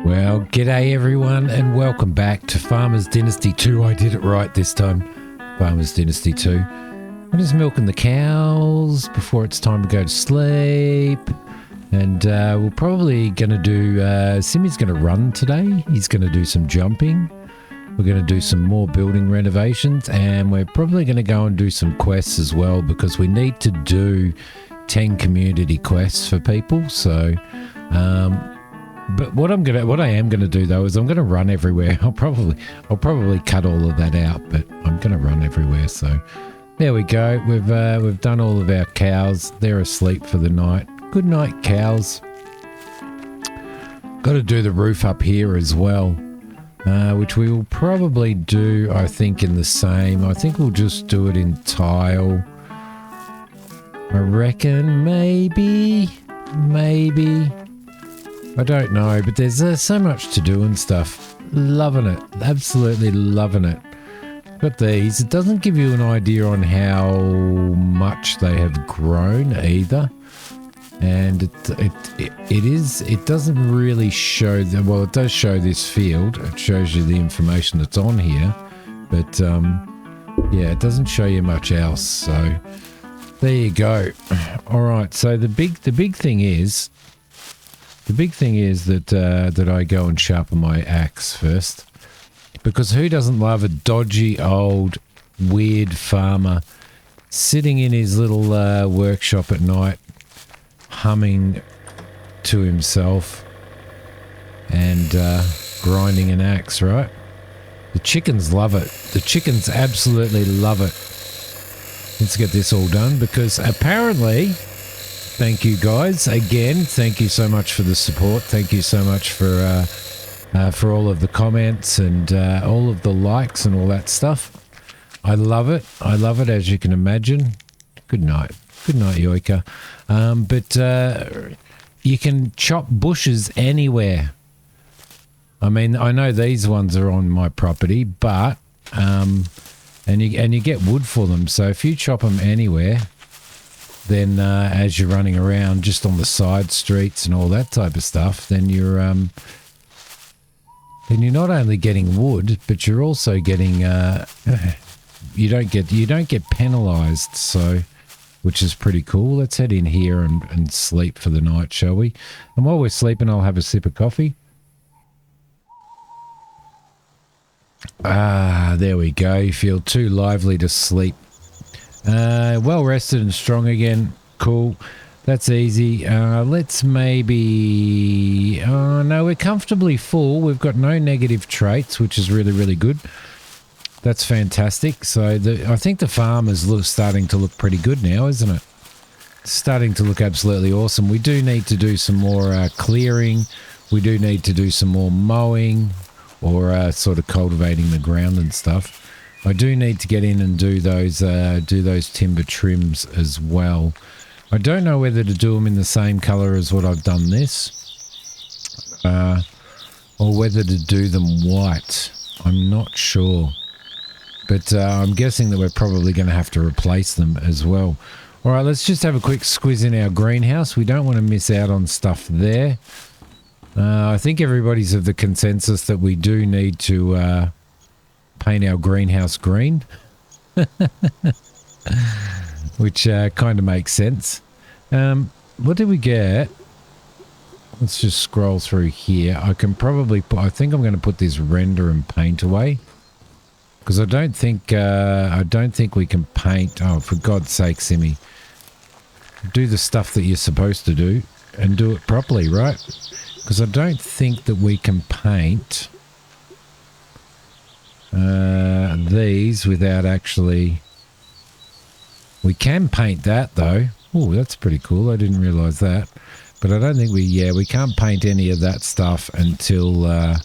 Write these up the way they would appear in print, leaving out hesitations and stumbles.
Well, g'day everyone and welcome back to Farmers Dynasty 2. I did it right this time. Farmers Dynasty 2. I'm just milking the cows before it's time to go to sleep. And we're probably going to do... Simi's going to run today. He's going to do some jumping. We're going to do some more building renovations. And we're probably going to go and do some quests as well, because we need to do 10 community quests for people. So... but what I am gonna do though is I'm gonna run everywhere. I'll probably cut all of that out, but I'm gonna run everywhere. So there we go. We've done all of our cows. They're asleep for the night. Good night, cows. Got to do the roof up here as well, which we will probably do. I think in the same. I think we'll just do it in tile. I reckon maybe. I don't know, but there's so much to do and stuff. Loving it. Absolutely loving it. Got these. It doesn't give you an idea on how much they have grown either. And it doesn't really show them. Well, it does show this field. It shows you the information that's on here. But, yeah, it doesn't show you much else. So, there you go. All right. So, the big thing is... that I go and sharpen my axe first, because who doesn't love a dodgy old weird farmer sitting in his little workshop at night, humming to himself and grinding an axe, right? The chickens love it. The chickens absolutely love it. Let's get this all done, because apparently... Thank you guys again. Thank you so much for the support. Thank you so much for all of the comments and all of the likes and all that stuff. I love it. I love it, as you can imagine. Good night. Good night, Yoika. But you can chop bushes anywhere. I mean, I know these ones are on my property, but and you get wood for them. So if you chop them anywhere, then as you're running around just on the side streets and all that type of stuff, then you're not only getting wood, but you're also getting you don't get penalized, so which is pretty cool. Let's head in here and sleep for the night, shall we? And while we're sleeping, I'll have a sip of coffee. There we go. You feel too lively to sleep. Well rested and strong again. Cool. That's easy. Let's maybe... no, we're comfortably full. We've got no negative traits, which is really, really good. That's fantastic. So I think the farm is starting to look pretty good now, isn't it? It's starting to look absolutely awesome. We do need to do some more clearing. We do need to do some more mowing or sort of cultivating the ground and stuff. I do need to get in and do those timber trims as well. I don't know whether to do them in the same colour as what I've done this, or whether to do them white. I'm not sure, but I'm guessing that we're probably going to have to replace them as well. All right, let's just have a quick squiz in our greenhouse. We don't want to miss out on stuff there. I think everybody's of the consensus that we do need to... paint our greenhouse green, which kind of makes sense. What did we get? Let's just scroll through here. I think I'm going to put this render and paint away, because I don't think we can paint. Oh, for God's sake, Simi, do the stuff that you're supposed to do and do it properly, right? Because I don't think that we can paint these without actually... We can paint that though. Oh, that's pretty cool. I didn't realize that. But I don't think we can't paint any of that stuff until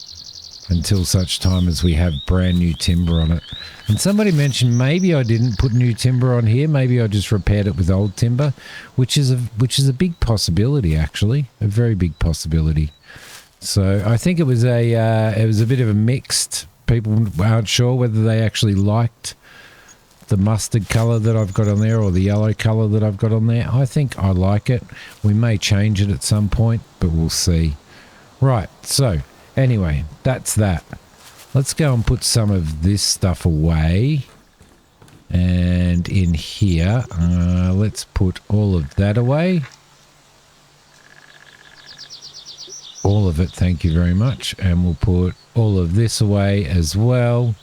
such time as we have brand new timber on it. And somebody mentioned maybe I didn't put new timber on here. Maybe I just repaired it with old timber, which is a big possibility, actually. A very big possibility. So I think it was a bit of a mixed... People aren't sure whether they actually liked the mustard colour that I've got on there or the yellow colour that I've got on there. I think I like it. We may change it at some point, but we'll see. Right, so Anyway, that's that. Let's go and put some of this stuff away. And in here, let's put all of that away. All of it, thank you very much. And we'll put all of this away as well,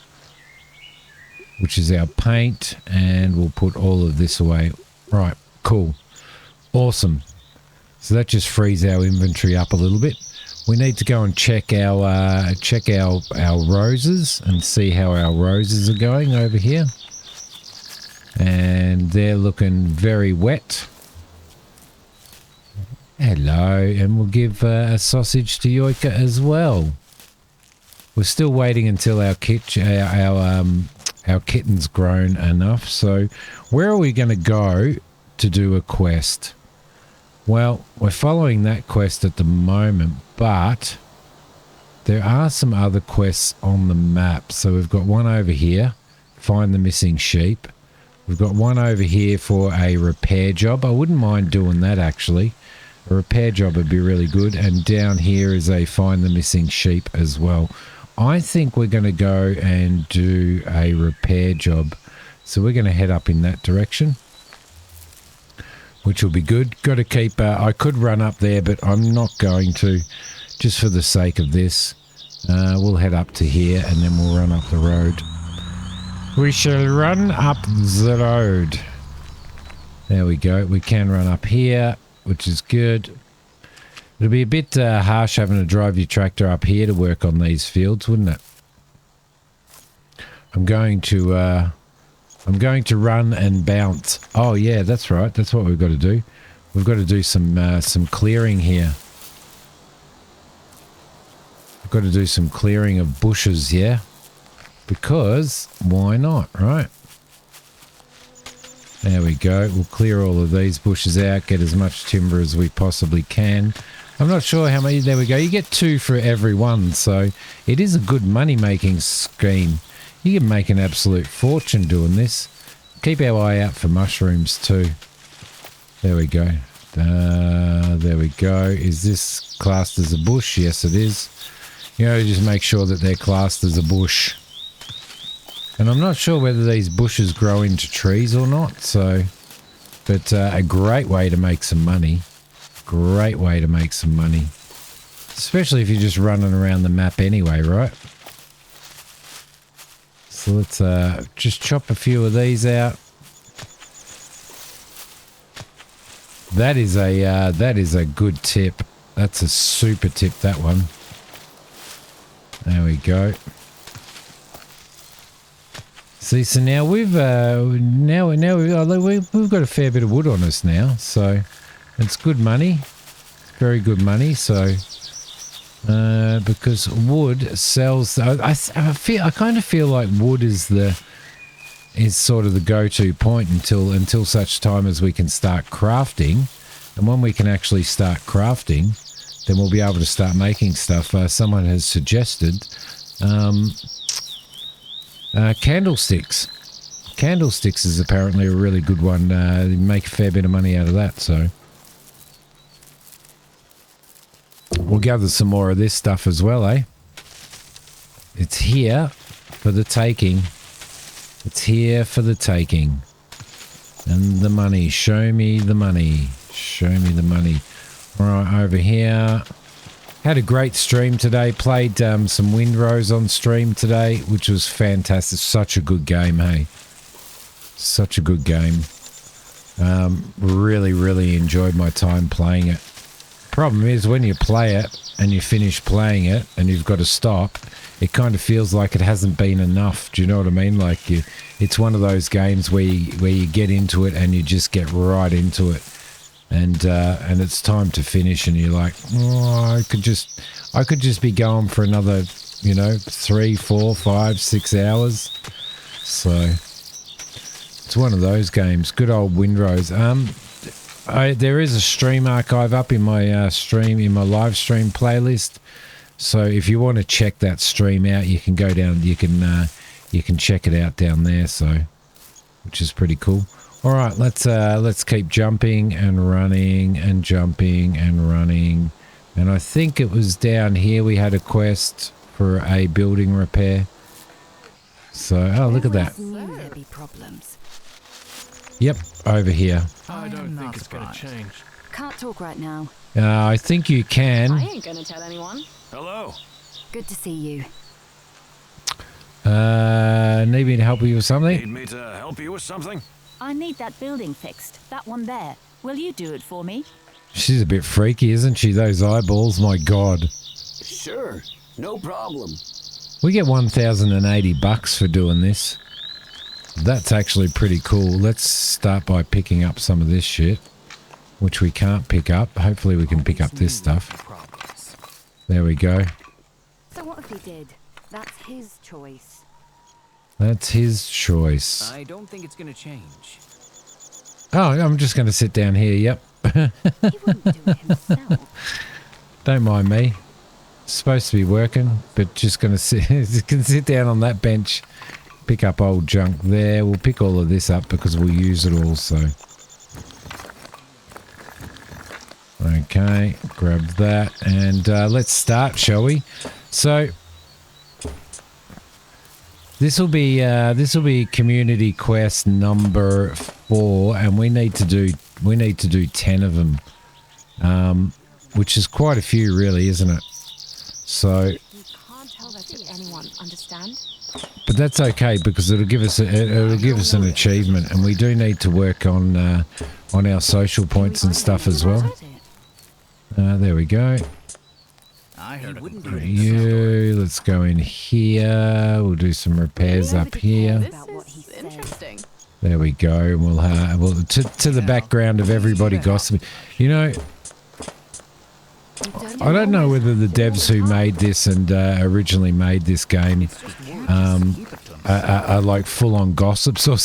which is our paint. And we'll put all of this away. Right, cool. Awesome. So that just frees our inventory up a little bit. We need to go and check our roses and see how our roses are going over here. And they're looking very wet. Hello, and we'll give a sausage to Yoika as well. We're still waiting until our kitten's grown enough. So where are we going to go to do a quest? Well, we're following that quest at the moment, but there are some other quests on the map. So we've got one over here, find the missing sheep. We've got one over here for a repair job. I wouldn't mind doing that, actually. A repair job would be really good. And down here is a find the missing sheep as well. I think we're going to go and do a repair job. So we're going to head up in that direction, which will be good. Got to keep... I could run up there, but I'm not going to, just for the sake of this. We'll head up to here, and then we'll run up the road. We shall run up the road. There we go. We can run up here, which is good. It'll be a bit harsh having to drive your tractor up here to work on these fields, wouldn't it? I'm going to run and bounce. Oh yeah, that's right. That's what we've got to do. We've got to do some clearing here. We've got to do some clearing of bushes, yeah? Because why not, right? There we go. We'll clear all of these bushes out, get as much timber as we possibly can. I'm not sure how many. There we go. You get 2 for every one, so it is a good money-making scheme. You can make an absolute fortune doing this. Keep our eye out for mushrooms too. There we go. There we go. Is this classed as a bush? Yes, it is. You know, just make sure that they're classed as a bush. And I'm not sure whether these bushes grow into trees or not, so... But a great way to make some money. Great way to make some money. Especially if you're just running around the map anyway, right? So let's just chop a few of these out. That is a good tip. That's a super tip, that one. There we go. See, so now we've got a fair bit of wood on us now, so it's good money. It's very good money. So because wood sells, I kind of feel like wood is sort of the go-to point until such time as we can start crafting, and when we can actually start crafting, then we'll be able to start making stuff. Someone has suggested. Candlesticks. Candlesticks is apparently a really good one. You make a fair bit of money out of that, so. We'll gather some more of this stuff as well, eh? It's here for the taking. It's here for the taking. And the money. Show me the money. Show me the money. All right, over here. Had a great stream today. Played some Windrose on stream today, which was fantastic. Such a good game, hey? Such a good game. Really, really enjoyed my time playing it. Problem is, when you play it and you finish playing it and you've got to stop, it kind of feels like it hasn't been enough. Do you know what I mean? Like it's one of those games where you get into it and you just get right into it. And it's time to finish, and you're like, oh, I could just be going for another, 3, 4, 5, 6 hours. So it's one of those games. Good old Windrose. There is a stream archive up in my live stream playlist. So if you want to check that stream out, you can go down. You can check it out down there. So, which is pretty cool. All right, let's keep jumping and running and jumping and running. And I think it was down here we had a quest for a building repair. So, oh, look at that. Knew there'd be problems. Yep, over here. I don't think it's gonna change. Can't talk right now. I think you can. I ain't gonna tell anyone. Hello. Good to see you. Need me to help you with something? Need me to help you with something? I need that building fixed. That one there. Will you do it for me? She's a bit freaky, isn't she? Those eyeballs, my God. Sure, no problem. We get 1,080 bucks for doing this. That's actually pretty cool. Let's start by picking up some of this shit, which we can't pick up. Hopefully we can pick up this stuff. There we go. So what if he did? That's his choice. That's his choice. I don't think it's gonna change. Oh, I'm just going to sit down here. Yep. He wouldn't do it himself. Don't mind me. Supposed to be working, but just going to sit down on that bench, pick up old junk there. We'll pick all of this up because we'll use it all. So, okay, grab that and let's start, shall we? So this will be community quest number 4, and we need to do 10 of them, which is quite a few, really, isn't it? So, You can't tell that to anyone, understand? but that's okay because it'll give us an achievement, and we do need to work on our social points and stuff as well. There we go. I heard wouldn't do Let's go in here. We'll do some repairs up here. This is interesting. There we go. And we'll to the background of everybody gossiping. You know, I don't know whether the devs who made this and originally made this game are like full-on gossips or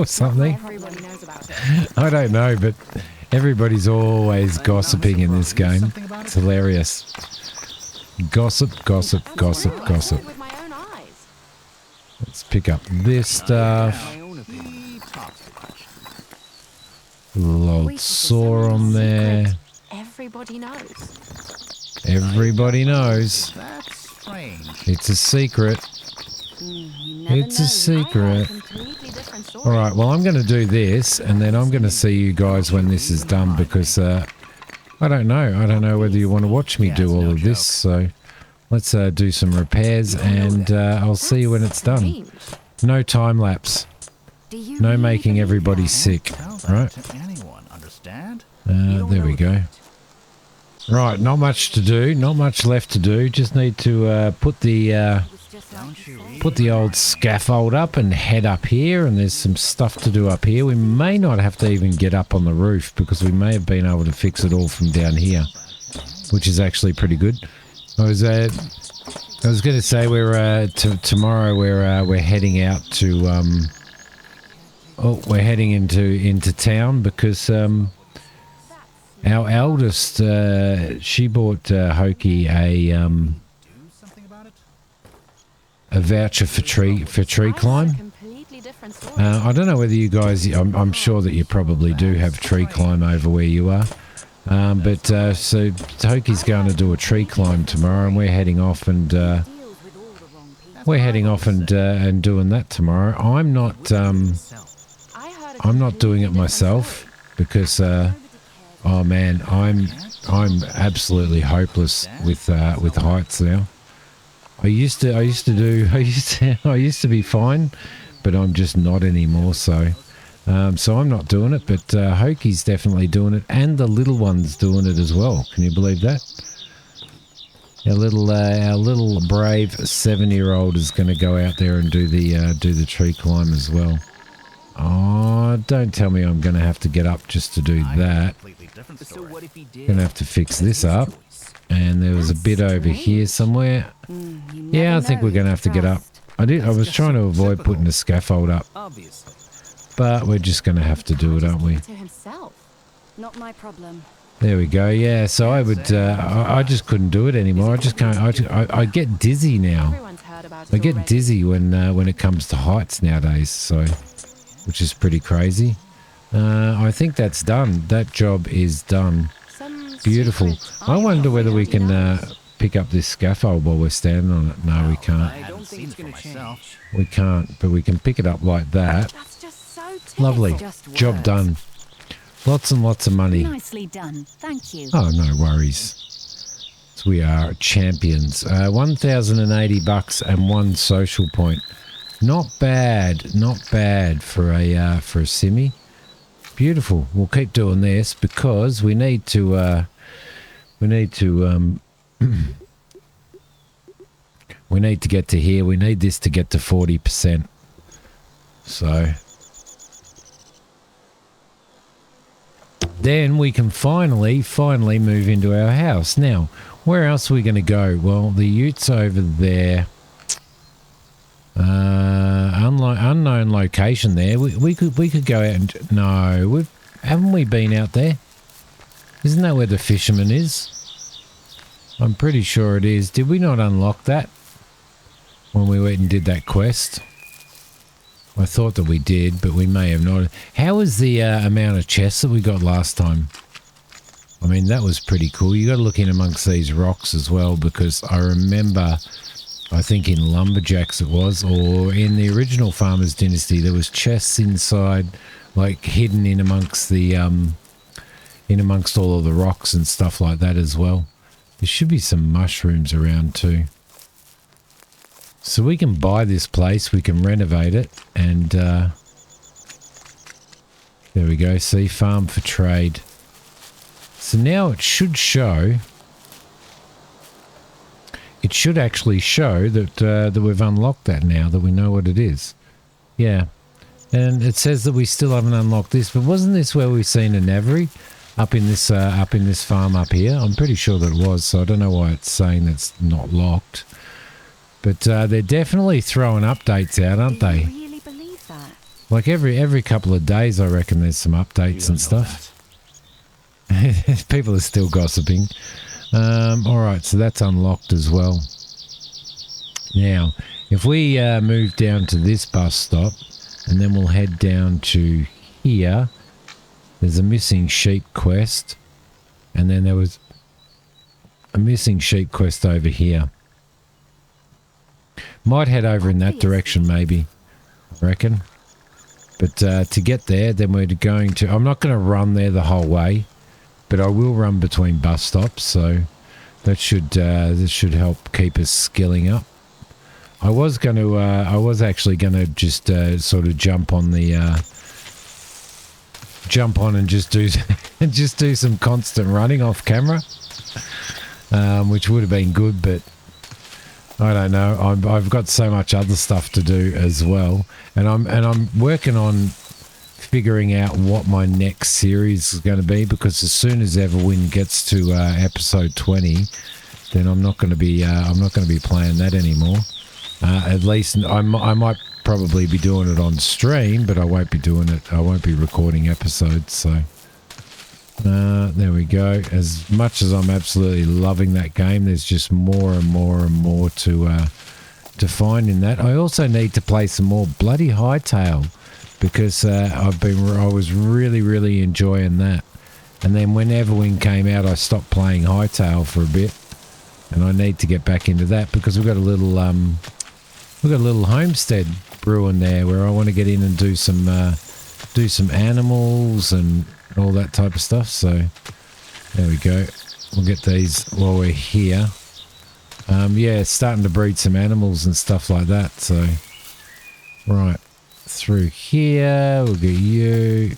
something. Everybody knows about it. I don't know, but everybody's always gossiping in this game. It's hilarious. Gossip, gossip, gossip, gossip. With my own eyes. Let's pick up this stuff. my own opinion. Little saw on there. Everybody knows. Everybody knows. That's strange. It's a secret. It's a secret. Completely different story. All right, well, I'm going to do this, and then I'm going to see you guys when this is done, because I don't know. I don't know whether you want to watch me do all of this, so let's do some repairs, and I'll see you when it's done. No time lapse. No making everybody sick, Tell that right? to anyone, understand? There we go. Right, not much to do, not much left to do. Just need to put the old scaffold up and head up here, and there's some stuff to do up here. We may not have to even get up on the roof because we may have been able to fix it all from down here, which is actually pretty good. I was going to say tomorrow we're heading out to we're heading into town because our eldest she bought Hoki a voucher for tree climb. Completely different story. I don't know whether you guys, I'm sure that you probably do have tree climb over where you are. But so Hoki's going to do a tree climb tomorrow, and we're heading off and doing that tomorrow. I'm not doing it myself because oh man, I'm absolutely hopeless with heights now. I used to be fine, but I'm just not anymore. So I'm not doing it. But Hoki's definitely doing it, and the little one's doing it as well. Can you believe that? Our little brave 7-year-old is going to go out there and do the tree climb as well. Oh, don't tell me I'm going to have to get up just to do that. So what if he did? Going to have to fix this up. And there was a bit over here somewhere. Yeah, I think we're going to have to get up. I was trying to avoid putting the scaffold up, Obviously. but we're just going to have to do it, aren't we? To himself. Not my problem. There we go. Yeah, so I would. I just couldn't do it anymore. I just can't. I get dizzy now. Everyone's heard about it I get already. dizzy when it comes to heights nowadays. So, which is pretty crazy. I think that's done. That job is done. Some Beautiful. I wonder whether we can pick up this scaffold while we're standing on it. No, we can't. I don't think it's gonna change. We can't, but we can pick it up like that. That's just so Lovely. Just Job words. done. Lots and lots of money. Nicely done. Thank you. Oh, no worries. So we are champions. 1,080 bucks and 1 social point. Not bad. Not bad for a simi. Beautiful. We'll keep doing this because we need to we need to get to here. We need this to get to 40%. So then we can finally move into our house. Now, where else are we going to go? Well, the Utes over there. Unknown location there. We could go out and no, haven't we been out there? Isn't that where the fisherman is? I'm pretty sure it is. Did we not unlock that when we went and did that quest? I thought that we did, but we may have not. How was the amount of chests that we got last time? I mean, that was pretty cool. You got to look in amongst these rocks as well, because I remember, I think in Lumberjacks it was, or in the original Farmers Dynasty, there was chests inside, like hidden in amongst the, in amongst all of the rocks and stuff like that as well. There should be some mushrooms around too. So we can buy this place, we can renovate it, and there we go, see, farm for trade. So now it should show, it should actually show that that we've unlocked that now, that we know what it is. Yeah, and it says that we still haven't unlocked this, but wasn't this where we've seen a Navary up in this farm up here? I'm pretty sure that it was, so I don't know why it's saying that's not locked. But they're definitely throwing updates out, aren't Do you they? really believe that? Like every couple of days, I reckon there's some updates and stuff. People are still gossiping. All right, so that's unlocked as well. Now, if we move down to this bus stop, and then we'll head down to here. There's a missing sheep quest, and then there was a missing sheep quest over here. Might head over in that direction, maybe, I reckon. But to get there, then we're going to... I'm not going to run there the whole way, but I will run between bus stops, so that should this should help keep us skilling up. I was going to... I was actually going to just sort of jump on the... jump on and just do just do some constant running off camera, which would have been good, but I don't know. I've got so much other stuff to do as well, and I'm working on figuring out what my next series is going to be, because as soon as Everwind gets to episode 20, then I'm not going to be playing that anymore. At least I might probably be doing it on stream, but I won't be doing it. I won't be recording episodes. So there we go. As much as I'm absolutely loving that game, there's just more and more and more to find in that. I also need to play some more bloody Hightail, because I was really enjoying that. And then when Everwind came out, I stopped playing Hightail for a bit, and I need to get back into that, because we've got a little homestead brewing there where I want to get in and do some animals and all that type of stuff. So there we go. We'll get these while we're here. Yeah, starting to breed some animals and stuff like that. So right through here, we'll get you.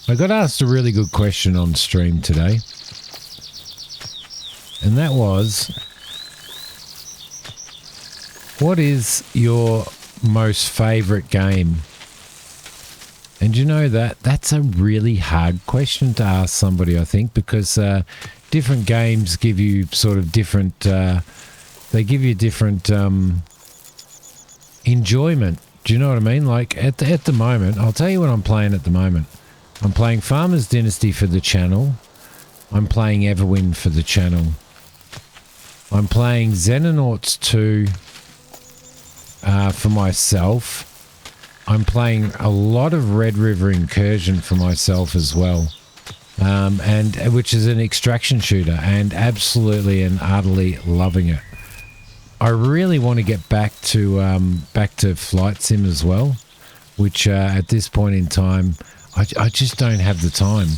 I got asked a really good question on stream today, and that was, what is your most favourite game? And you know that's a really hard question to ask somebody, I think, because different games give you sort of different, they give you different enjoyment. Do you know what I mean? Like at the moment, I'll tell you what I'm playing at the moment. I'm playing Farmers Dynasty for the channel. I'm playing Everwind for the channel. I'm playing Xenonauts 2 for myself. I'm playing a lot of Red River Incursion for myself as well, and which is an extraction shooter, and absolutely and utterly loving it. I really want to get back to Flight Sim as well, which at this point in time, I just don't have the time.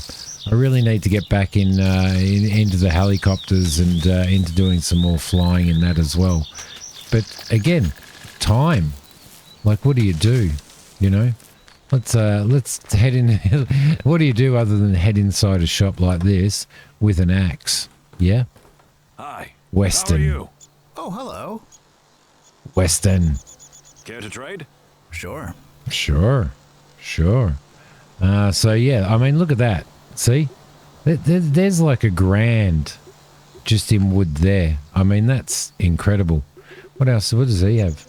I really need to get back into the helicopters and into doing some more flying in that as well. But again, time. Like, what do you do? You know, let's head in. What do you do other than head inside a shop like this with an axe? Yeah. Hi. Western. How are you? Oh, hello. Western. Care to trade? Sure. Sure. So yeah, I mean, look at that. See, there's like $1,000 just in wood there. I mean, that's incredible. What else? What does he have?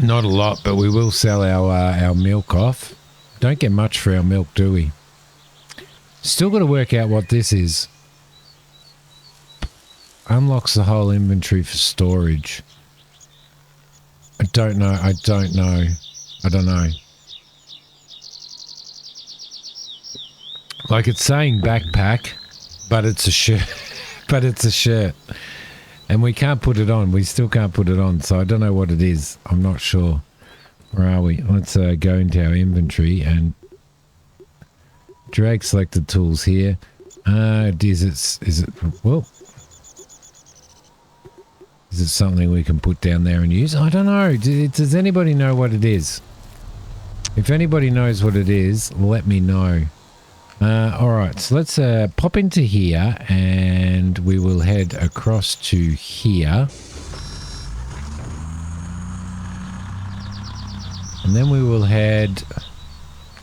Not a lot, but we will sell our milk off. Don't get much for our milk, do we? Still got to work out what this is. Unlocks the whole inventory for storage. I don't know. Like, it's saying backpack, but it's a shirt. And we can't put it on. We still can't put it on. So I don't know what it is. I'm not sure. Where are we? Let's go into our inventory and drag selected tools here. Is it something we can put down there and use? I don't know. Does anybody know what it is? If anybody knows what it is, let me know. All right, so let's pop into here and we will head across to here. And then we will head...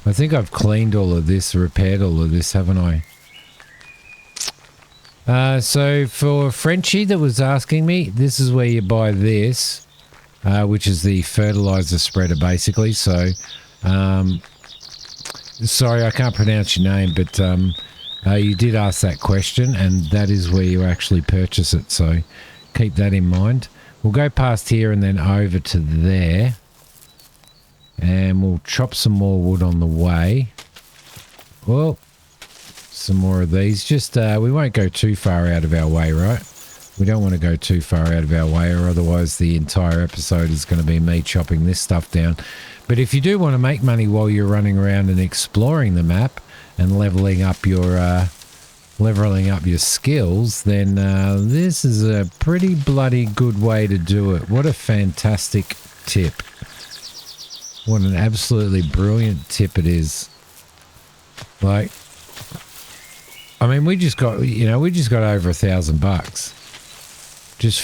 I think I've cleaned all of this, repaired all of this, haven't I? So for Frenchie that was asking me, this is where you buy this, which is the fertilizer spreader basically. So, sorry, I can't pronounce your name, but you did ask that question, and that is where you actually purchase it. So keep that in mind. We'll go past here and then over to there, and we'll chop some more wood on the way. Well, some more of these. Just we won't go too far out of our way, right? We don't want to go too far out of our way, or otherwise the entire episode is going to be me chopping this stuff down. But if you do want to make money while you're running around and exploring the map and leveling up your skills, then this is a pretty bloody good way to do it. What a fantastic tip. What an absolutely brilliant tip it is. Like, I mean, we just got over $1,000 just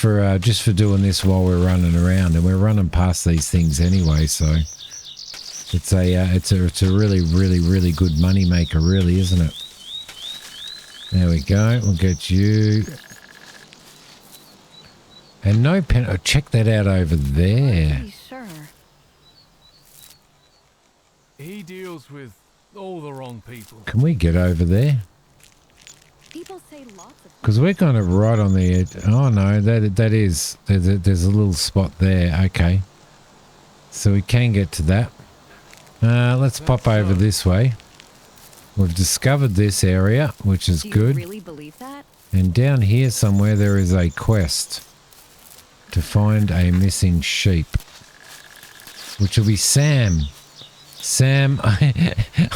for doing this while we're running around, and we're running past these things anyway. So it's a really, really, really good money maker, really, isn't it? There we go. We'll get you. And no pen. Oh, check that out over there. Pretty sure. He deals with all the wrong people. Can we get over there? People say lots of Because we're kind of right on the edge. Oh no, that is. There's a little spot there. Okay. So we can get to that. Let's pop over this way. We've discovered this area, which is Do you good. really believe that? And down here somewhere there is a quest to find a missing sheep, which will be Sam. Sam,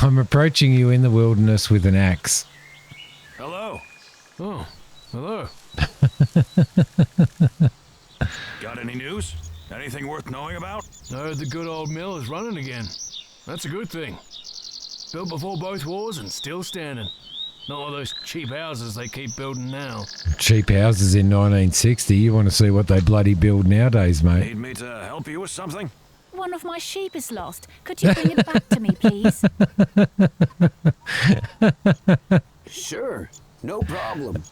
I'm approaching you in the wilderness with an axe. Hello. Oh, hello. Got any news? Anything worth knowing about? I heard the good old mill is running again. That's a good thing. Built before both wars and still standing. Not all those cheap houses they keep building now. Cheap houses in 1960. You want to see what they bloody build nowadays, mate? Need me to help you with something? One of my sheep is lost. Could you bring it back to me, please? Sure, no problem.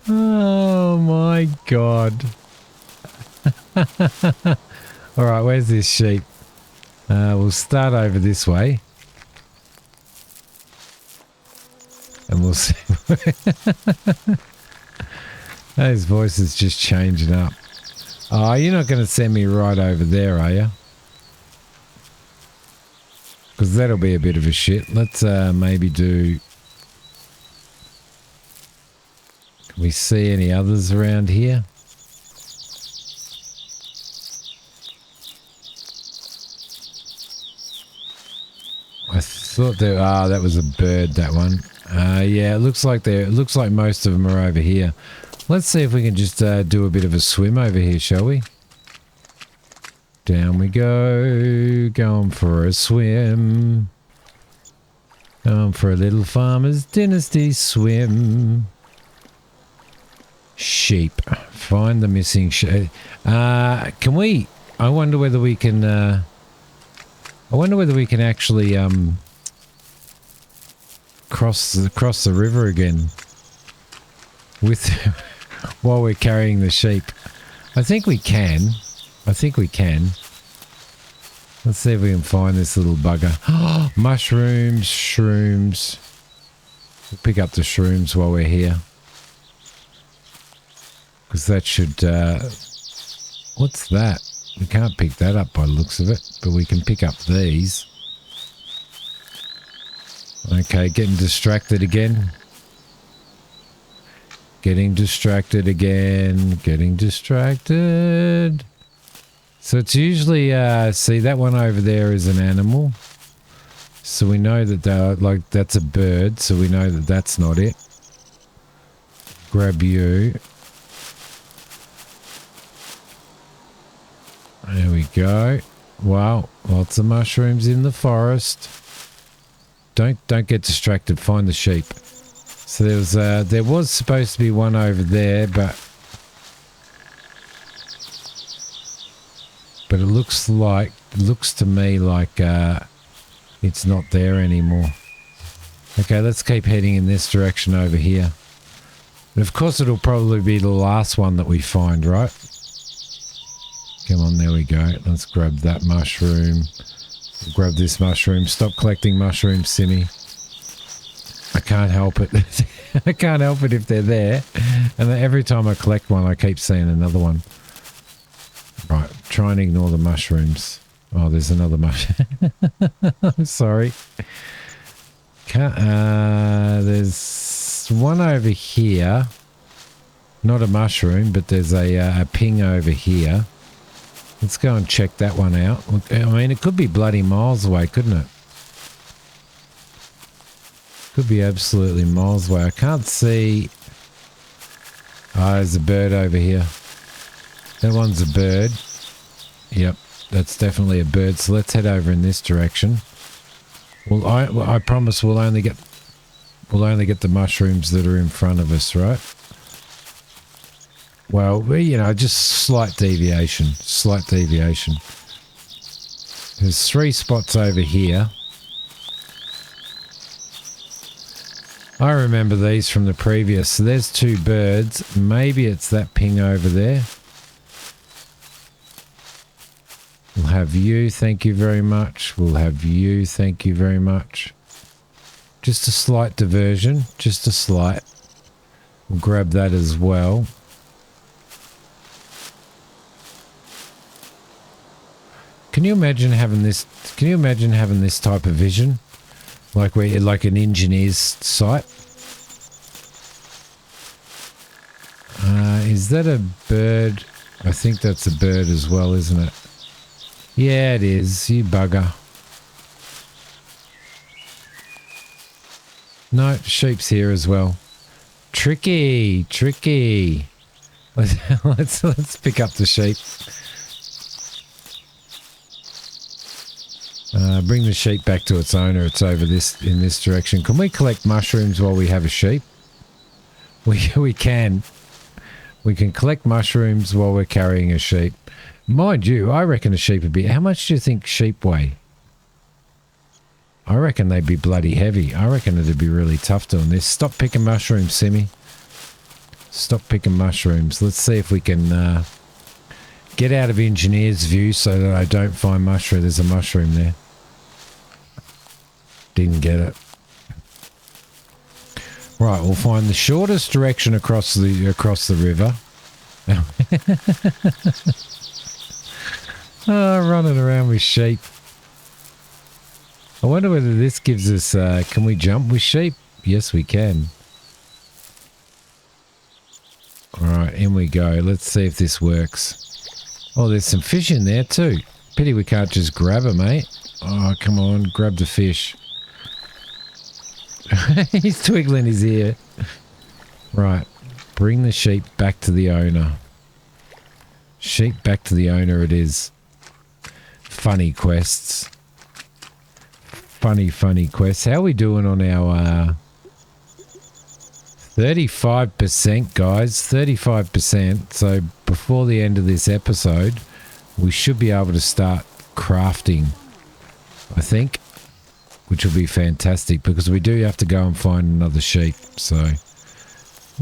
Oh my god. Alright, where's this sheep? We'll start over this way. And we'll see. His voice is just changing up. Oh, you're not going to send me right over there, are you? Because that'll be a bit of a shit. Let's maybe do... Can we see any others around here? I thought there... Ah, that was a bird, that one. Yeah, it looks like most of them are over here. Let's see if we can just do a bit of a swim over here, shall we? Down we go, going for a swim. Going for a little farmer's dynasty swim. Sheep. Find the missing sheep. Can we... I wonder whether we can... I wonder whether we can actually cross the river again with while we're carrying the sheep. I think we can. Let's see if we can find this little bugger. Mushrooms, shrooms. We'll pick up the shrooms while we're here. Because that should... what's that? We can't pick that up by the looks of it, but we can pick up these. Okay, getting distracted again. Getting distracted again. Getting distracted. So it's usually, see that one over there is an animal. So we know that they're, like, that's a bird, so we know that that's not it. Grab you. There we go. Wow, lots of mushrooms in the forest. Don't get distracted. Find the sheep. So there was supposed to be one over there, but it looks to me like it's not there anymore. Okay, let's keep heading in this direction over here. And of course, it'll probably be the last one that we find, right? Come on, there we go. Let's grab that mushroom. We'll grab this mushroom. Stop collecting mushrooms, Simmy. I can't help it. I can't help it if they're there. And every time I collect one, I keep seeing another one. Right, try and ignore the mushrooms. Oh, there's another mushroom. I'm sorry. There's one over here. Not a mushroom, but there's a ping over here. Let's go and check that one out. I mean, it could be bloody miles away, couldn't it? Could be absolutely miles away. I can't see... Oh, there's a bird over here. That one's a bird. Yep, that's definitely a bird. So let's head over in this direction. Well, I promise we'll only get the mushrooms that are in front of us, right? Well, you know, just slight deviation. Slight deviation. There's 3 spots over here. I remember these from the previous. So there's 2 birds. Maybe it's that ping over there. We'll have you, thank you very much. We'll have you, thank you very much. Just a slight diversion. Just a slight. We'll grab that as well. Can you imagine having this? Can you imagine having this type of vision, like an engineer's sight? Is that a bird? I think that's a bird as well, isn't it? Yeah, it is. You bugger. No, sheep's here as well. Tricky, tricky. Let's pick up the sheep. Bring the sheep back to its owner. It's over in this direction. Can we collect mushrooms while we have a sheep? We can. We can collect mushrooms while we're carrying a sheep. Mind you, I reckon a sheep would be... How much do you think sheep weigh? I reckon they'd be bloody heavy. I reckon it'd be really tough doing this. Stop picking mushrooms, Simmy. Stop picking mushrooms. Let's see if we can... get out of engineer's view so that I don't find mushroom. There's a mushroom there. Didn't get it. Right, we'll find the shortest direction across the river. Oh, running around with sheep. I wonder whether this gives us... can we jump with sheep? Yes, we can. Alright, in we go. Let's see if this works. Oh, there's some fish in there too. Pity we can't just grab them, mate. Oh, come on, grab the fish. He's twiggling his ear. Right, bring the sheep back to the owner. Sheep back to the owner it is. Funny quests. Funny quests. How are we doing on our 35%, guys? 35%. So before the end of this episode, we should be able to start crafting, I think, which will be fantastic because we do have to go and find another sheep. So,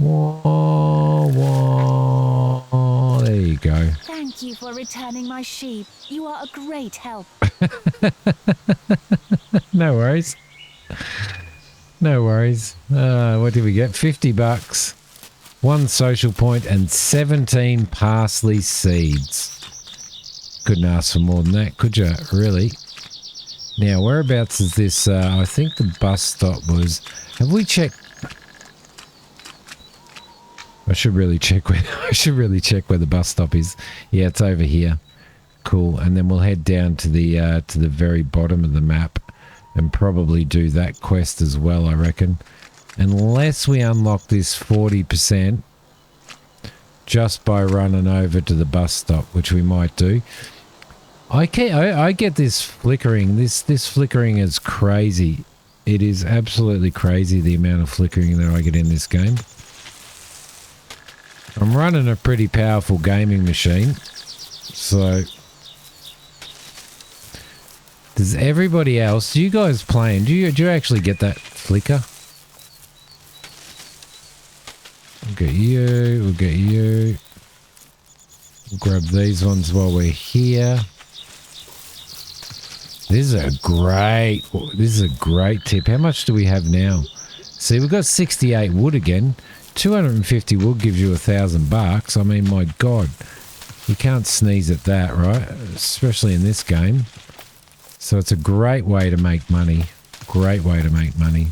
whoa, there you go. Thank you for returning my sheep. You are a great help. No worries. No worries. What did we get? 50 bucks, 1 social point, and 17 parsley seeds. Couldn't ask for more than that, could you? Really? Now, whereabouts is this? I think the bus stop was... Have we checked? I should really check where the bus stop is. Yeah, it's over here. Cool. And then we'll head down to the very bottom of the map and probably do that quest as well, I reckon. Unless we unlock this 40% just by running over to the bus stop, which we might do. I get this flickering. This flickering is crazy. It is absolutely crazy the amount of flickering that I get in this game. I'm running a pretty powerful gaming machine. So, does everybody else, do you guys playing, do you actually get that flicker? We'll get you, we'll get you. We'll grab these ones while we're here. This is a great tip. How much do we have now? See, we've got 68 wood again. 250 wood gives you $1,000. I mean, my God, you can't sneeze at that, right? Especially in this game. So it's a great way to make money. Great way to make money.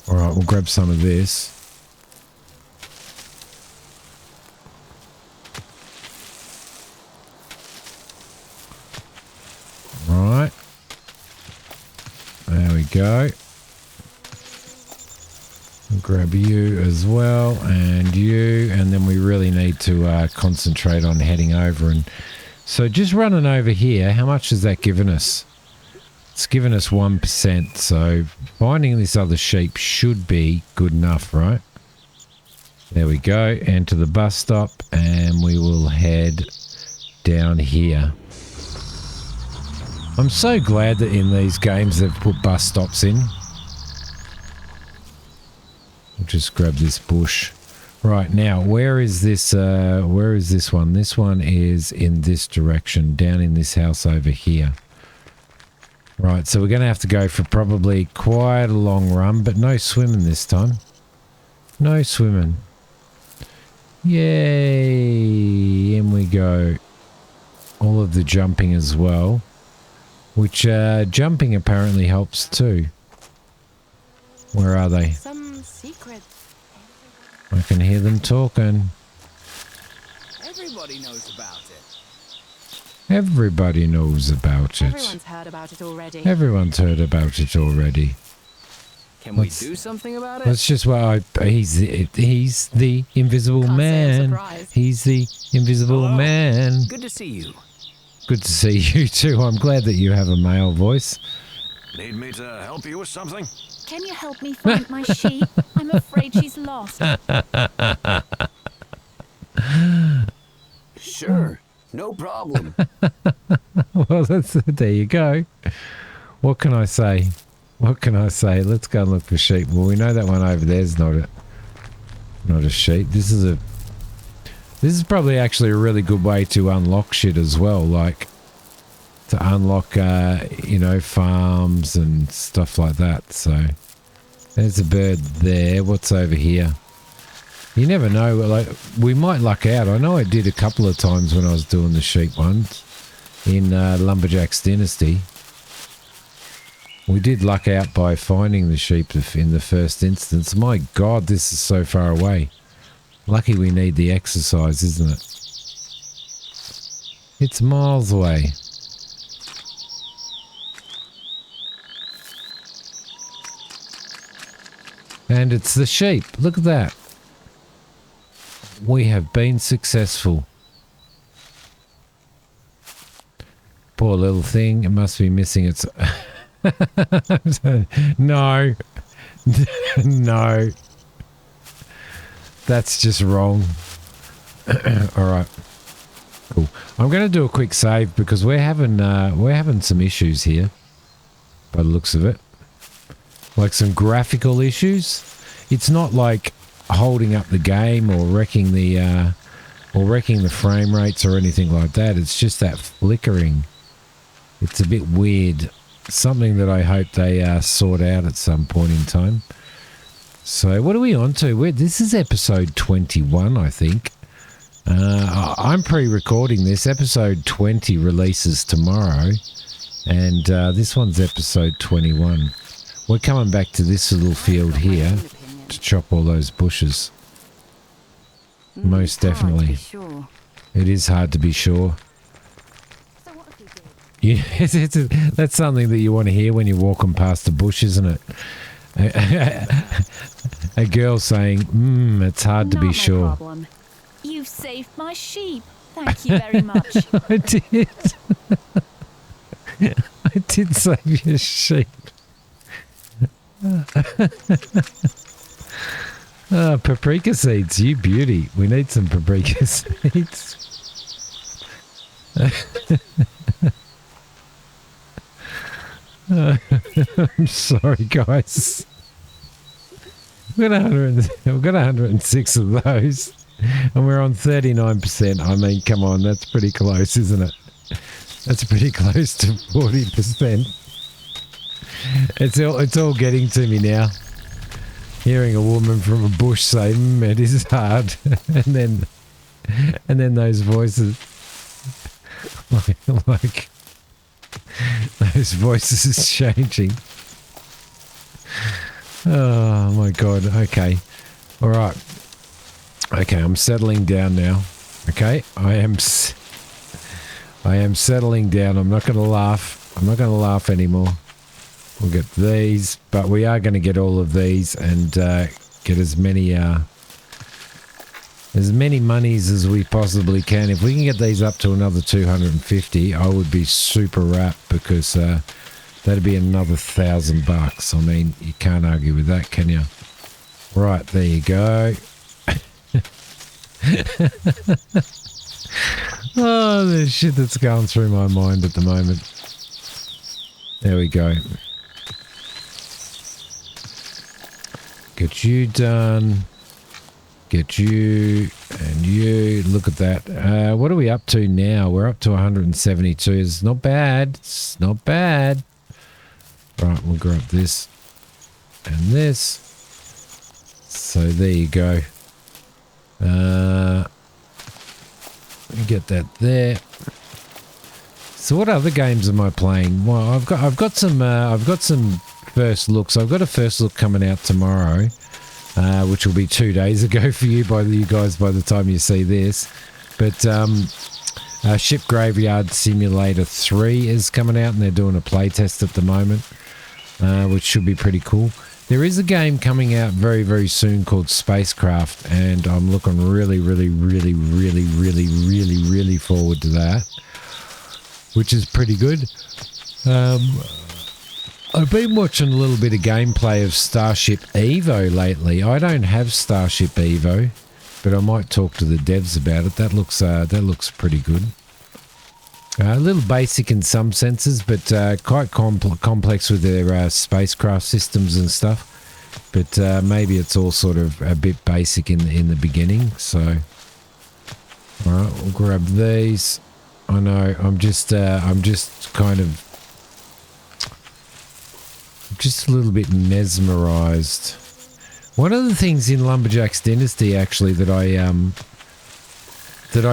All right, we'll grab some of this. Right. There we go. Grab you as well, and you, and then we really need to concentrate on heading over. And so just running over here, how much has that given us? It's given us 1%, so finding this other sheep should be good enough, right? There we go, enter the bus stop, and we will head down here. I'm so glad that in these games they've put bus stops in. We'll just grab this bush. Right, now, where is this one? This one is in this direction, down in this house over here. Right, so we're going to have to go for probably quite a long run, but no swimming this time. No swimming. Yay! In we go. All of the jumping as well. Which, jumping apparently helps too. Where are they? Some secret. I can hear them talking. Everybody knows about it. Everybody knows about it. Everyone's heard about it already. Everyone's heard about it already. Can we do something about it? That's just why he's the invisible Can't say I'm man. surprised. He's the invisible Hello. man. Good to see you. Good to see you too. I'm glad that you have a male voice. Need me to help you with something? Can you help me find my sheep? I'm afraid she's lost. Sure, no problem. Well, there you go. What can I say? What can I say? Let's go and look for sheep. Well, we know that one over there's not a sheep. This is probably actually a really good way to unlock shit as well, like to unlock, you know, farms and stuff like that. So There's a bird there. What's over here? You never know. Like, we might luck out. I know I did a couple of times when I was doing the sheep ones in Lumberjack's Dynasty. We did luck out by finding the sheep in the first instance. My God, this is so far away. Lucky we need the exercise, isn't it? It's miles away. And it's the sheep. Look at that. We have been successful. Poor little thing. It must be missing its... No. No. That's just wrong. Alright. Cool. I'm going to do a quick save because we're having some issues here. By the looks of it. Like some graphical issues. It's not like holding up the game or wrecking the frame rates or anything like that. It's just that flickering. It's a bit weird. Something that I hope they sort out at some point in time. So what are we on to? This is episode 21, I think. I'm pre-recording this. Episode 20 releases tomorrow. And this one's episode 21. We're coming back to this little field here to chop all those bushes. Most definitely. Sure. It is hard to be sure. So what if he did? That's something that you want to hear when you're walking past a bush, isn't it? A girl saying, it's hard to be sure. Problem. You've saved my sheep. Thank you very much. I did. I did save your sheep. Paprika seeds, you beauty. We need some paprika seeds. I'm sorry, guys. We've got 106 of those, and we're on 39%. I mean, come on, that's pretty close, isn't it? That's pretty close to 40%. It's all getting to me now. Hearing a woman from a bush say, it is hard. and then those voices like those voices changing. Oh my God. Okay. All right. Okay, I'm settling down now. Okay? I am settling down. I'm not going to laugh. I'm not going to laugh anymore. We'll get these, but we are going to get all of these and get as many monies as we possibly can. If we can get these up to another 250, I would be super wrapped because that'd be another $1,000. I mean, you can't argue with that, can you? Right, there you go. Oh, there's shit that's going through my mind at the moment. There we go. Get you done. Get you and you. Look at that. What are we up to now? We're up to 172. It's not bad. It's not bad. Right, we'll grab this and this. So there you go. Get that there. So what other games am I playing? Well, I've got some first looks. I've got a first look coming out tomorrow, which will be 2 days ago for you guys by the time you see this. But Ship Graveyard Simulator 3 is coming out, and they're doing a playtest at the moment, which should be pretty cool. There is a game coming out very, very soon called Spacecraft, and I'm looking really, really, really, really, really, really, really forward to that, which is pretty good. I've been watching a little bit of gameplay of Starship Evo lately. I don't have Starship Evo, but I might talk to the devs about it. That looks pretty good. A little basic in some senses, but quite complex with their spacecraft systems and stuff. But maybe it's all sort of a bit basic in the beginning. So, all right, we'll grab these. I know I'm just kind of just a little bit mesmerized. One of the things in Lumberjack's Dynasty, actually, that I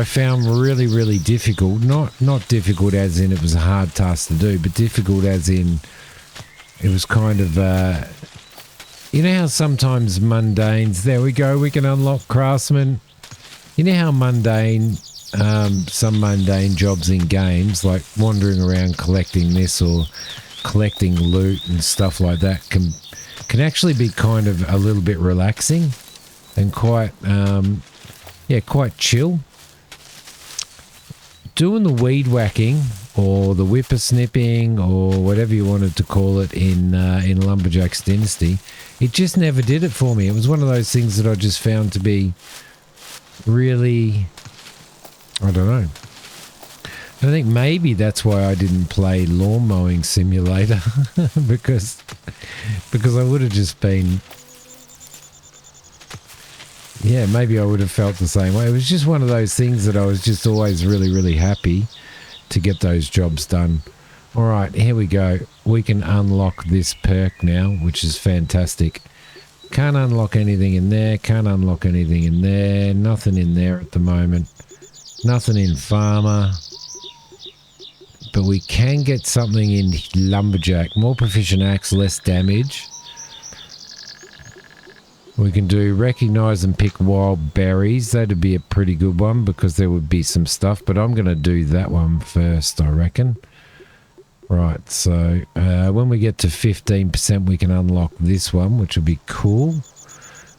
found really, really difficult, not difficult as in it was a hard task to do, but difficult as in it was kind of, you know how sometimes mundanes, there we go, we can unlock craftsman. You know how mundane, some mundane jobs in games, like wandering around collecting this or collecting loot and stuff like that, can actually be kind of a little bit relaxing and quite, quite chill. Doing the weed whacking or the whippersnipping or whatever you wanted to call it in Lumberjack's Dynasty, it just never did it for me. It was one of those things that I just found to be really, I don't know. I think maybe that's why I didn't play Lawn Mowing Simulator because I would have just been, yeah, maybe I would have felt the same way. It was just one of those things that I was just always really, really happy to get those jobs done. All right, here we go. We can unlock this perk now, which is fantastic. Can't unlock anything in there. Can't unlock anything in there. Nothing in there at the moment. Nothing in Farmer. But we can get something in Lumberjack. More proficient axe, less damage. We can do recognize and pick wild berries. That'd be a pretty good one because there would be some stuff. But I'm going to do that one first, I reckon. Right, so when we get to 15%, we can unlock this one, which will be cool.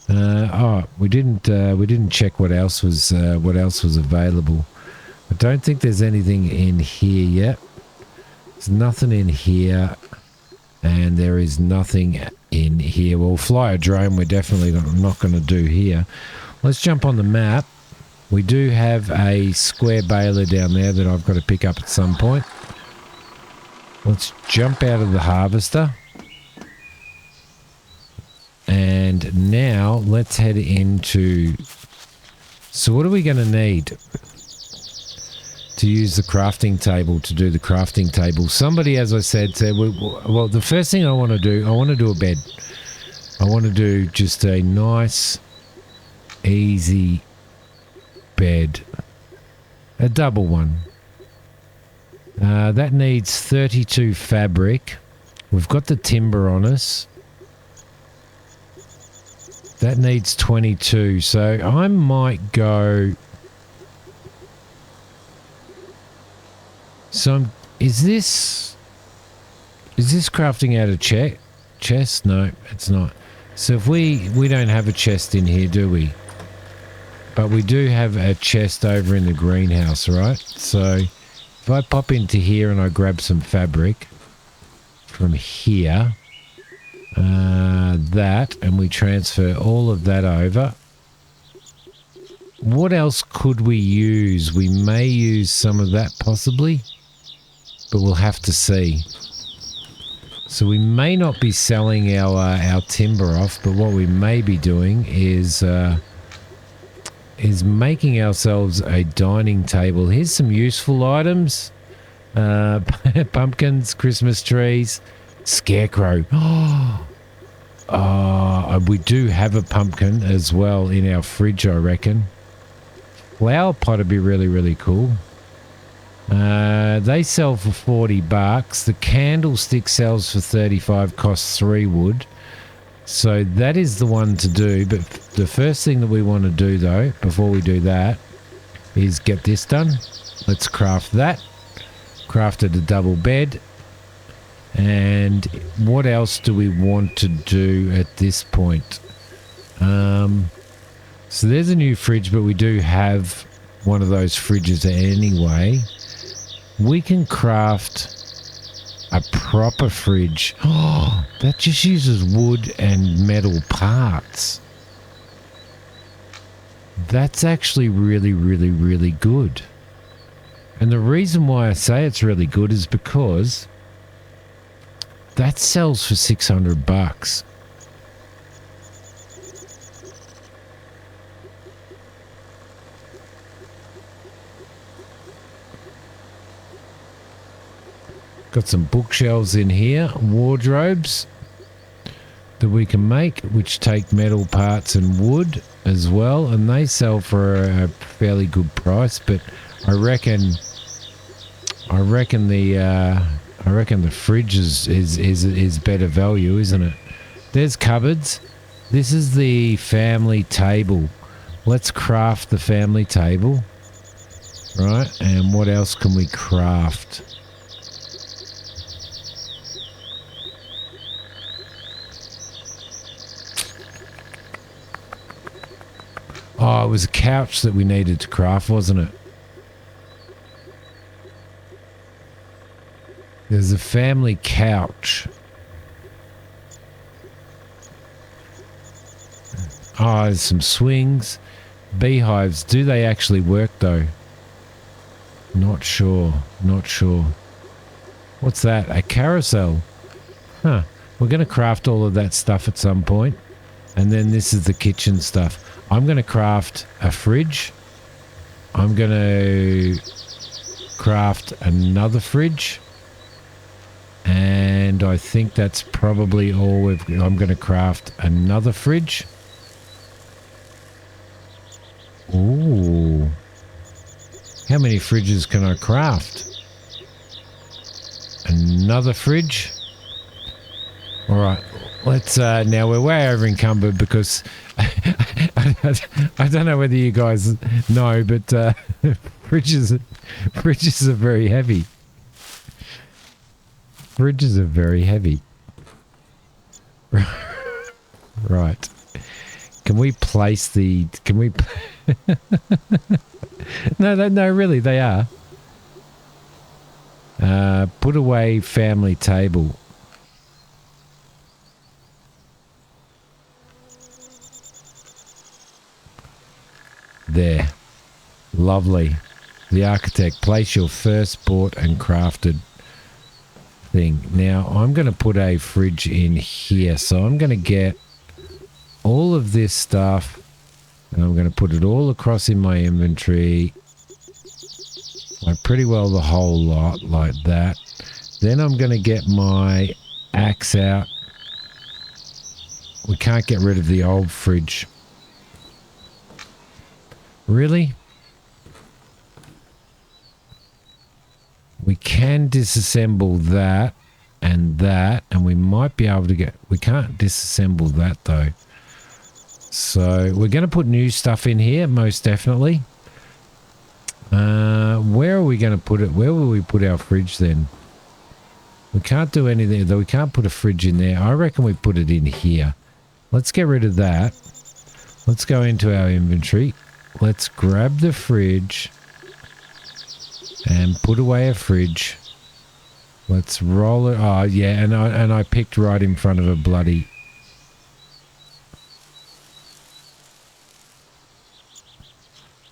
We didn't check what else was available. I don't think there's anything in here yet. There's nothing in here, and there is nothing in here. Well, fly a drone we're definitely not going to do here. Let's jump on the map. We do have a square baler down there that I've got to pick up at some point. Let's jump out of the harvester. And now let's head into... So what are we going to need to use the crafting table, to do the crafting table? Somebody, as I said, well, the first thing I want to do a bed. I want to do just a nice, easy bed. A double one. That needs 32 fabric. We've got the timber on us. That needs 22. So I might go... So is this crafting out of chest? No, it's not. So if we don't have a chest in here, do we? But we do have a chest over in the greenhouse, right? So if I pop into here and I grab some fabric from here, and we transfer all of that over. What else could we use? We may use some of that possibly, but we'll have to see. So we may not be selling our timber off, but what we may be doing is making ourselves a dining table. Here's some useful items. Pumpkins, Christmas trees, scarecrow. We do have a pumpkin as well in our fridge, I reckon. Flower pot would be really, really cool. They sell for $40. The candlestick sells for 35, costs 3 wood. So that is the one to do. But the first thing that we want to do, though, before we do that, is get this done. Let's craft that. Crafted a double bed. And what else do we want to do at this point? So there's a new fridge, but we do have one of those fridges anyway. We can craft a proper fridge. Oh, that just uses wood and metal parts. That's actually really, really, really good. And the reason why I say it's really good is because that sells for $600. Got some bookshelves in here, wardrobes. that we can make, which take metal parts and wood as well, and they sell for a fairly good price. But I reckon the fridge is better value, isn't it? There's cupboards. This is the family table. Let's craft the family table. Right, and what else can we craft? Oh, it was a couch that we needed to craft, wasn't it? There's a family couch. Oh, there's some swings. Beehives. Do they actually work though? Not sure. Not sure. What's that? A carousel. Huh. We're going to craft all of that stuff at some point. And then this is the kitchen stuff. I'm going to craft a fridge. I'm going to craft another fridge. And I think that's probably all I'm going to craft another fridge. Ooh. How many fridges can I craft? Another fridge. All right. Let's, now we're way over encumbered because I don't know whether you guys know, but fridges are very heavy. Fridges are very heavy. Right. Can we place the... Can we... No, really, they are. Put away family table. There. Lovely. The architect, place your first bought and crafted thing. Now, I'm going to put a fridge in here. So I'm going to get all of this stuff and I'm going to put it all across in my inventory. Like pretty well the whole lot like that. Then I'm going to get my axe out. We can't get rid of the old fridge. Really? We can disassemble that, and we might be able to get... We can't disassemble that, though. So, we're going to put new stuff in here, most definitely. Where are we going to put it? Where will we put our fridge, then? We can't do anything, though we can't put a fridge in there. I reckon we put it in here. Let's get rid of that. Let's go into our inventory. Let's grab the fridge and put away a fridge. Let's roll it. Oh, yeah, and I picked right in front of a bloody...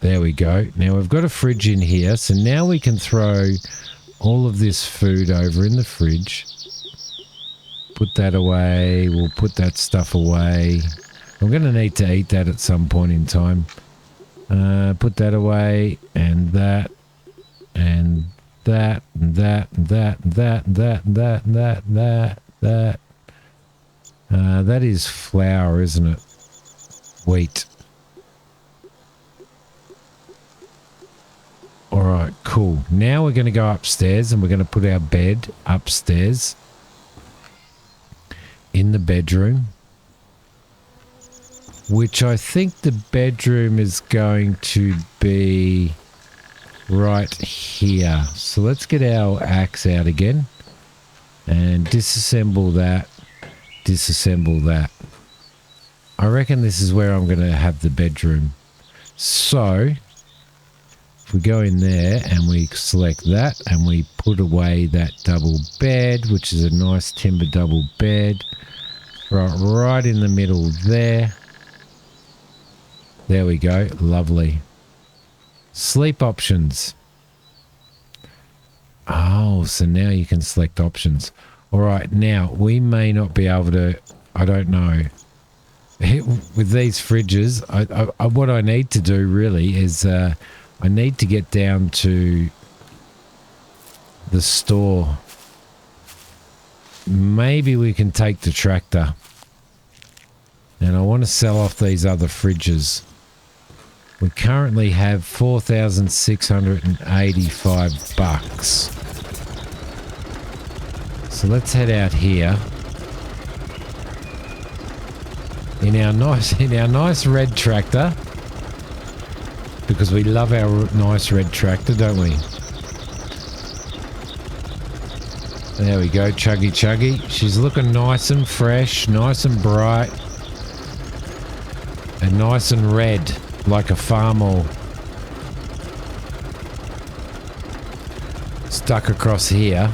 There we go. Now we've got a fridge in here, so now we can throw all of this food over in the fridge. Put that away. We'll put that stuff away. I'm going to need to eat that at some point in time. Put that away, and that, and that, and that, and that, and that, and that, and that, and that, and that, that. That is flour, isn't it? Wheat. All right, cool. Now we're going to go upstairs, and we're going to put our bed upstairs in the bedroom. Which I think the bedroom is going to be right here. So let's get our axe out again and disassemble that, disassemble that. I reckon this is where I'm going to have the bedroom. So if we go in there and we select that and we put away that double bed, which is a nice timber double bed, right in the middle there. There we go. Lovely. Sleep options. Oh, so now you can select options. All right. Now, we may not be able to... I don't know. With these fridges, what I need to do really is I need to get down to the store. Maybe we can take the tractor. And I want to sell off these other fridges. We currently have 4,685 bucks. So let's head out here. In our nice red tractor. Because we love our nice red tractor, don't we? There we go, chuggy chuggy. She's looking nice and fresh, nice and bright. And nice and red, like a farmall. Stuck across here.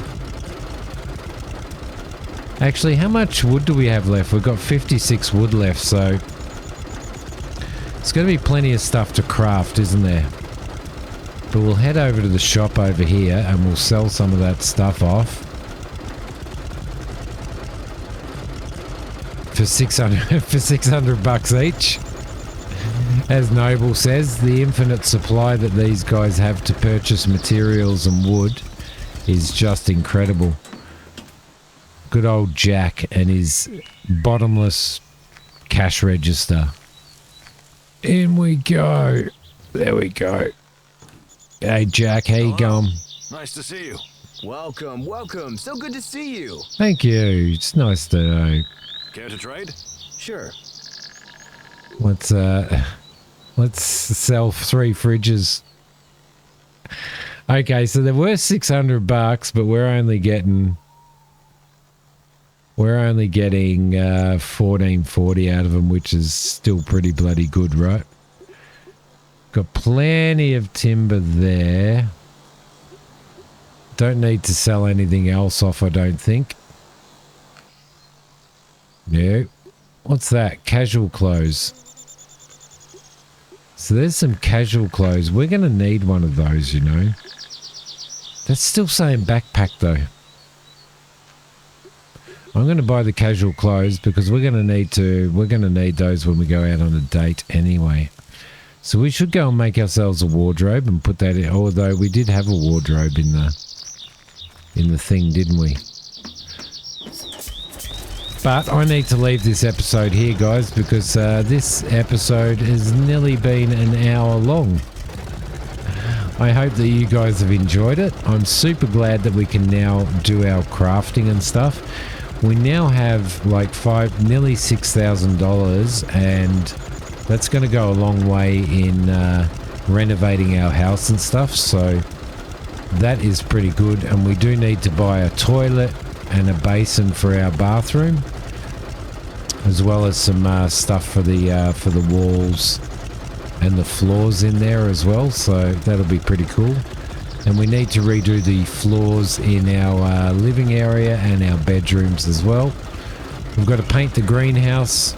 Actually, how much wood do we have left? We've got 56 wood left, so it's going to be plenty of stuff to craft, isn't there? But we'll head over to the shop over here and we'll sell some of that stuff off. For 600 bucks each. As Noble says, the infinite supply that these guys have to purchase materials and wood is just incredible. Good old Jack and his bottomless cash register. In we go. There we go. Hey Jack, how you going? Nice to see you. Welcome, welcome. So good to see you. Thank you. It's nice to know. Care to trade? Sure. Let's sell 3 fridges. Okay, so they're worth 600 bucks, but we're only getting 1440 out of them, which is still pretty bloody good, right? Got plenty of timber there. Don't need to sell anything else off, I don't think. No. What's that? Casual clothes. So there's some casual clothes. We're going to need one of those, you know. That's still saying backpack, though. I'm going to buy the casual clothes because we're going to need those when we go out on a date anyway. So we should go and make ourselves a wardrobe and put that in. Although we did have a wardrobe in the thing, didn't we? But I need to leave this episode here, guys, because this episode has nearly been an hour long. I hope that you guys have enjoyed it. I'm super glad that we can now do our crafting and stuff. We now have like nearly $6,000, and that's going to go a long way in renovating our house and stuff. So that is pretty good. And we do need to buy a toilet and a basin for our bathroom, as well as some stuff for the walls and the floors in there as well. So that'll be pretty cool. And we need to redo the floors in our living area and our bedrooms as well. We've got to paint the greenhouse.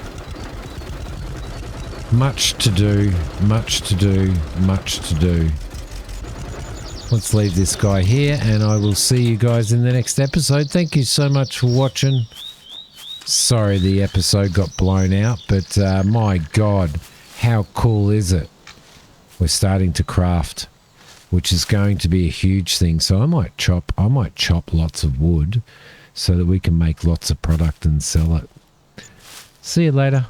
Much to do, much to do, much to do. Let's leave this guy here, and I will see you guys in the next episode. Thank you so much for watching. Sorry the episode got blown out, but my God, how cool is it? We're starting to craft, which is going to be a huge thing. So I might chop lots of wood so that we can make lots of product and sell it. See you later.